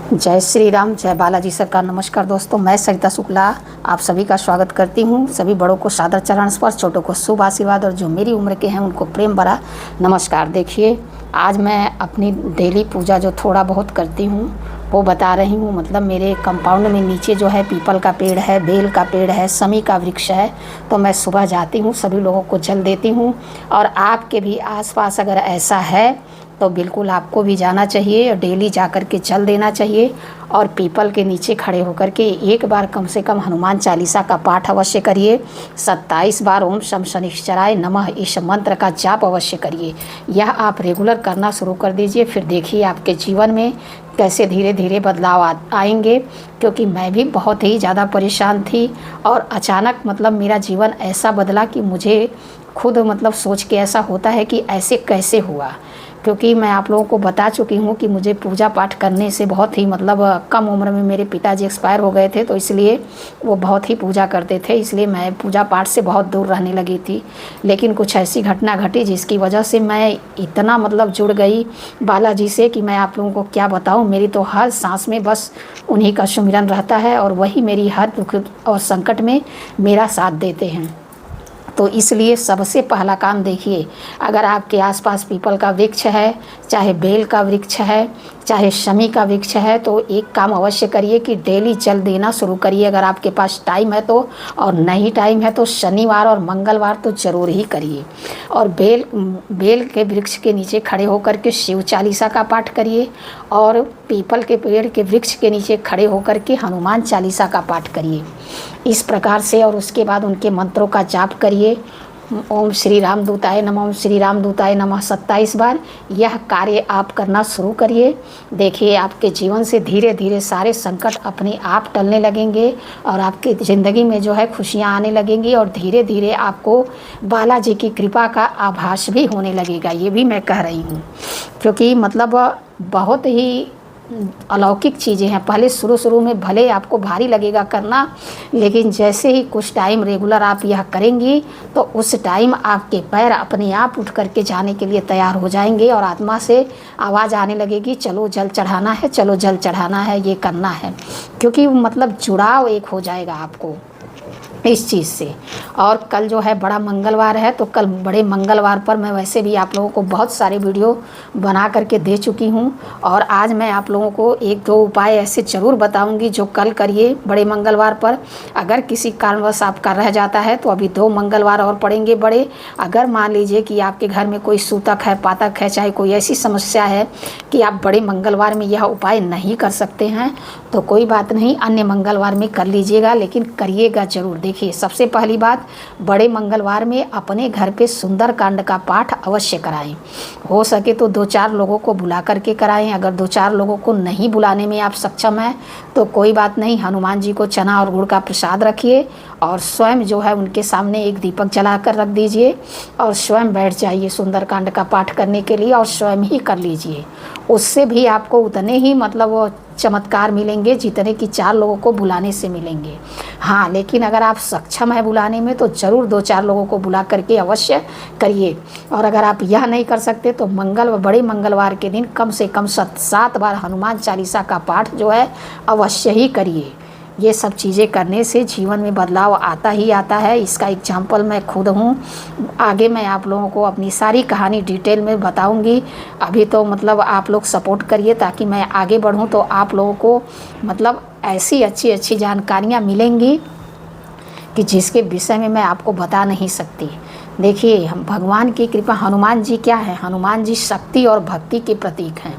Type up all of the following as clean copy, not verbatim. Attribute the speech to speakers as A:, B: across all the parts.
A: जय श्री राम, जय बालाजी सरकार। नमस्कार दोस्तों, मैं सरिता शुक्ला आप सभी का स्वागत करती हूँ। सभी बड़ों को सादर चरण स्पर्श, छोटों को शुभ आशीर्वाद और जो मेरी उम्र के हैं उनको प्रेम भरा नमस्कार। देखिए, आज मैं अपनी डेली पूजा जो थोड़ा बहुत करती हूँ वो बता रही हूँ। मतलब मेरे कंपाउंड में नीचे जो है पीपल का पेड़ है, बेल का पेड़ है, समी का वृक्ष है। तो मैं सुबह जाती हूँ, सभी लोगों को जल देती हूँ। और आपके भी आसपास अगर ऐसा है तो बिल्कुल आपको भी जाना चाहिए और डेली जा कर के जल देना चाहिए। और पीपल के नीचे खड़े होकर के एक बार कम से कम हनुमान चालीसा का पाठ अवश्य करिए। 27 बार ओम शम शनिश्चराय नमः इस मंत्र का जाप अवश्य करिए। यह आप रेगुलर करना शुरू कर दीजिए, फिर देखिए आपके जीवन में कैसे धीरे धीरे बदलाव आएंगे। क्योंकि मैं भी बहुत ही ज़्यादा परेशान थी और अचानक मतलब मेरा जीवन ऐसा बदला कि मुझे खुद मतलब सोच के ऐसा होता है कि ऐसे कैसे हुआ। क्योंकि मैं आप लोगों को बता चुकी हूँ कि मुझे पूजा पाठ करने से बहुत ही मतलब कम उम्र में मेरे पिताजी एक्सपायर हो गए थे, तो इसलिए वो बहुत ही पूजा करते थे, इसलिए मैं पूजा पाठ से बहुत दूर रहने लगी थी। लेकिन कुछ ऐसी घटना घटी जिसकी वजह से मैं इतना मतलब जुड़ गई बालाजी से कि मैं आप लोगों को क्या बताऊँ। मेरी तो हर सांस में बस उन्हीं का सुमिरन रहता है और वही मेरी हर दुख और संकट में मेरा साथ देते हैं। तो इसलिए सबसे पहला काम देखिए, अगर आपके आसपास पीपल का वृक्ष है, चाहे बेल का वृक्ष है, चाहे शमी का वृक्ष है, तो एक काम अवश्य करिए कि डेली जल देना शुरू करिए। अगर आपके पास टाइम है तो, और नहीं टाइम है तो शनिवार और मंगलवार तो ज़रूर ही करिए। और बेल के वृक्ष के नीचे खड़े होकर के शिव चालीसा का पाठ करिए और पीपल के पेड़ के वृक्ष के नीचे खड़े होकर के हनुमान चालीसा का पाठ करिए इस प्रकार से। और उसके बाद उनके मंत्रों का जाप करिए। ओम श्री राम दूताय नमः, ओम श्री राम दूताय नमः 27 बार। यह कार्य आप करना शुरू करिए। देखिए आपके जीवन से धीरे धीरे सारे संकट अपने आप टलने लगेंगे और आपकी ज़िंदगी में जो है खुशियाँ आने लगेंगी और धीरे धीरे आपको बालाजी की कृपा का आभास भी होने लगेगा। ये भी मैं कह रही हूँ, क्योंकि मतलब बहुत ही अलौकिक चीज़ें हैं। पहले शुरू में भले आपको भारी लगेगा करना, लेकिन जैसे ही कुछ टाइम रेगुलर आप यह करेंगी तो उस टाइम आपके पैर अपने आप उठ करके जाने के लिए तैयार हो जाएंगे और आत्मा से आवाज़ आने लगेगी, चलो जल चढ़ाना है, चलो जल चढ़ाना है, ये करना है। क्योंकि मतलब जुड़ाव एक हो जाएगा आपको इस चीज़ से। और कल जो है बड़ा मंगलवार है, तो कल बड़े मंगलवार पर मैं वैसे भी आप लोगों को बहुत सारे वीडियो बना करके दे चुकी हूँ। और आज मैं आप लोगों को एक दो उपाय ऐसे ज़रूर बताऊँगी जो कल करिए बड़े मंगलवार पर। अगर किसी कारणवश आपका रह जाता है तो अभी 2 मंगलवार और पड़ेंगे बड़े। अगर मान लीजिए कि आपके घर में कोई सूतक है, पातक है, चाहे कोई ऐसी समस्या है कि आप बड़े मंगलवार में यह उपाय नहीं कर सकते हैं, तो कोई बात नहीं, अन्य मंगलवार में कर लीजिएगा, लेकिन करिएगा ज़रूर। देखिए, सबसे पहली बात, बड़े मंगलवार में अपने घर पे सुंदर कांड का पाठ अवश्य कराएं। हो सके तो 2-4 लोगों को बुला करके कराएं। अगर 2-4 लोगों को नहीं बुलाने में आप सक्षम हैं तो कोई बात नहीं, हनुमान जी को चना और गुड़ का प्रसाद रखिए और स्वयं जो है उनके सामने एक दीपक जला कर रख दीजिए और स्वयं बैठ जाइए सुंदर कांड का पाठ करने के लिए और स्वयं ही कर लीजिए। उससे भी आपको उतने ही मतलब वो चमत्कार मिलेंगे जितने कि 4 लोगों को बुलाने से मिलेंगे। हाँ, लेकिन अगर आप सक्षम है बुलाने में तो ज़रूर 2-4 लोगों को बुला करके अवश्य करिए। और अगर आप यह नहीं कर सकते तो बड़े मंगलवार के दिन कम से कम 7 बार हनुमान चालीसा का पाठ जो है अवश्य ही करिए। ये सब चीज़ें करने से जीवन में बदलाव आता ही आता है। इसका एग्जाम्पल मैं खुद हूँ। आगे मैं आप लोगों को अपनी सारी कहानी डिटेल में बताऊँगी। अभी तो मतलब आप लोग सपोर्ट करिए ताकि मैं आगे बढ़ूँ, तो आप लोगों को मतलब ऐसी अच्छी जानकारियाँ मिलेंगी कि जिसके विषय में मैं आपको बता नहीं सकती। देखिए, हम भगवान की कृपा, हनुमान जी क्या है? हनुमान जी शक्ति और भक्ति के प्रतीक हैं।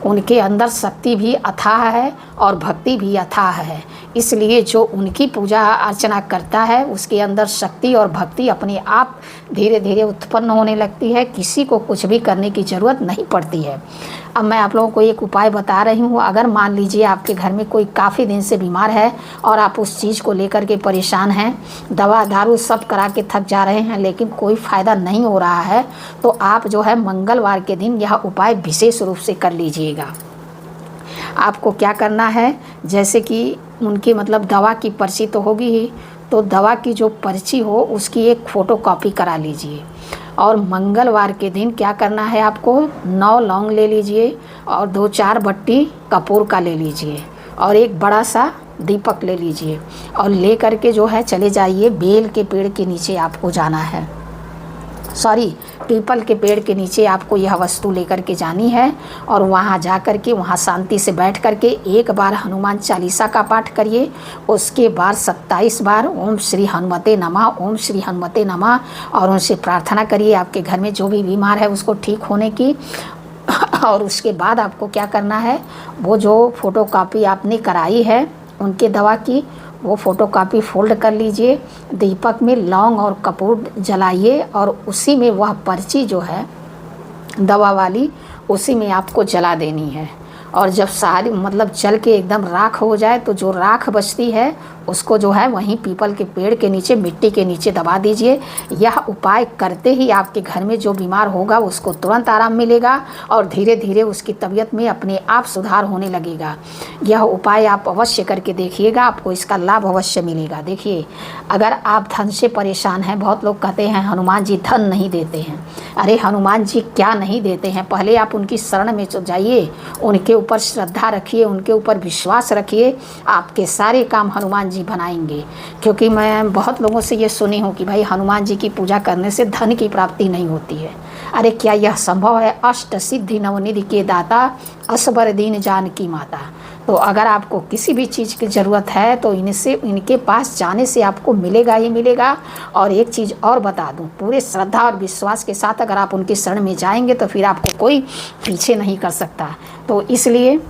A: उनके अंदर शक्ति भी अथाह है और भक्ति भी अथाह है। इसलिए जो उनकी पूजा अर्चना करता है उसके अंदर शक्ति और भक्ति अपने आप धीरे धीरे उत्पन्न होने लगती है। किसी को कुछ भी करने की ज़रूरत नहीं पड़ती है। अब मैं आप लोगों को एक उपाय बता रही हूँ। अगर मान लीजिए आपके घर में कोई काफ़ी दिन से बीमार है और आप उस चीज़ को लेकर के परेशान हैं, दवा दारू सब करा के थक जा रहे हैं लेकिन कोई फ़ायदा नहीं हो रहा है, तो आप जो है मंगलवार के दिन यह उपाय विशेष रूप से कर लीजिएगा। आपको क्या करना है, जैसे कि उनकी मतलब दवा की पर्ची तो होगी ही, तो दवा की जो पर्ची हो उसकी एक फ़ोटोकॉपी करा लीजिए। और मंगलवार के दिन क्या करना है, आपको 9 लौंग ले लीजिए और 2-4 बट्टी कपूर का ले लीजिए और एक बड़ा सा दीपक ले लीजिए और ले करके जो है चले जाइए बेल के पेड़ के नीचे आपको जाना है, सॉरी पीपल के पेड़ के नीचे आपको यह वस्तु लेकर के जानी है। और वहाँ जा कर के वहाँ शांति से बैठ कर के एक बार हनुमान चालीसा का पाठ करिए, उसके बाद 27 बार ओम श्री हनुमते नमः, ओम श्री हनुमते नमः, और उनसे प्रार्थना करिए आपके घर में जो भी बीमार है उसको ठीक होने की। और उसके बाद आपको क्या करना है, वो जो फ़ोटोकॉपी आपने कराई है उनके दवा की, वो फ़ोटोकॉपी फोल्ड कर लीजिए, दीपक में लौंग और कपूर जलाइए और उसी में वह पर्ची जो है दवा वाली उसी में आपको जला देनी है। और जब सारी मतलब जल के एकदम राख हो जाए तो जो राख बचती है उसको जो है वहीं पीपल के पेड़ के नीचे मिट्टी के नीचे दबा दीजिए। यह उपाय करते ही आपके घर में जो बीमार होगा उसको तुरंत आराम मिलेगा और धीरे धीरे उसकी तबीयत में अपने आप सुधार होने लगेगा। यह उपाय आप अवश्य करके देखिएगा, आपको इसका लाभ अवश्य मिलेगा। देखिए, अगर आप धन से परेशान हैं, बहुत लोग कहते हैं हनुमान जी धन नहीं देते हैं। अरे हनुमान जी क्या नहीं देते हैं, पहले आप उनकी शरण में जाइए, उनके ऊपर श्रद्धा रखिए, उनके ऊपर विश्वास रखिए, आपके सारे काम हनुमान जी बनाएंगे। क्योंकि मैं बहुत लोगों से ये सुनी हूँ कि भाई हनुमान जी की पूजा करने से धन की प्राप्ति नहीं होती है। अरे क्या यह संभव है? अष्ट सिद्धि नवनिधि के दाता, असबर दीन जानकी माता। तो अगर आपको किसी भी चीज़ की ज़रूरत है तो इनके पास जाने से आपको मिलेगा ही मिलेगा। और एक चीज़ और बता दूं, पूरे श्रद्धा और विश्वास के साथ अगर आप उनकी शरण में जाएंगे तो फिर आपको कोई पीछे नहीं कर सकता। तो इसलिए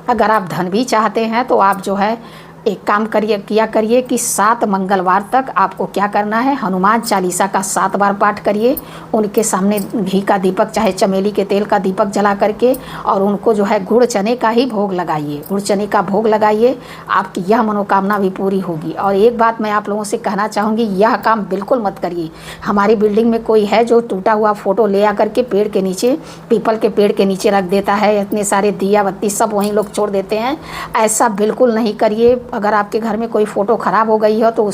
A: अगर आप धन भी चाहते हैं तो आप जो है एक काम किया करिए कि 7 मंगलवार तक आपको क्या करना है, हनुमान चालीसा का 7 बार पाठ करिए। उनके सामने घी का दीपक चाहे चमेली के तेल का दीपक जला करके और उनको जो है गुड़ चने का ही भोग लगाइए, गुड़ चने का भोग लगाइए, आपकी यह मनोकामना भी पूरी होगी। और एक बात मैं आप लोगों से कहना चाहूँगी, यह काम बिल्कुल मत करिए। हमारी बिल्डिंग में कोई है जो टूटा हुआ फ़ोटो ले आकर के पेड़ के नीचे, पीपल के पेड़ के नीचे रख देता है, इतने सारे दिया बत्ती सब वहीं लोग छोड़ देते हैं। ऐसा बिल्कुल नहीं करिए। अगर आपके घर में कोई फ़ोटो ख़राब हो गई हो तो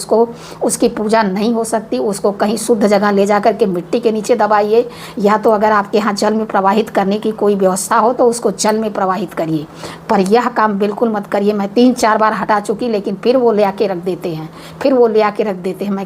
A: उसकी पूजा नहीं हो सकती, उसको कहीं शुद्ध जगह ले जाकर के मिट्टी के नीचे दबाइए, या तो अगर आपके यहाँ जल में प्रवाहित करने की कोई व्यवस्था हो तो उसको जल में प्रवाहित करिए। पर यह काम बिल्कुल मत करिए। मैं 3-4 बार हटा चुकी, लेकिन फिर वो ले आके रख देते हैं, मैं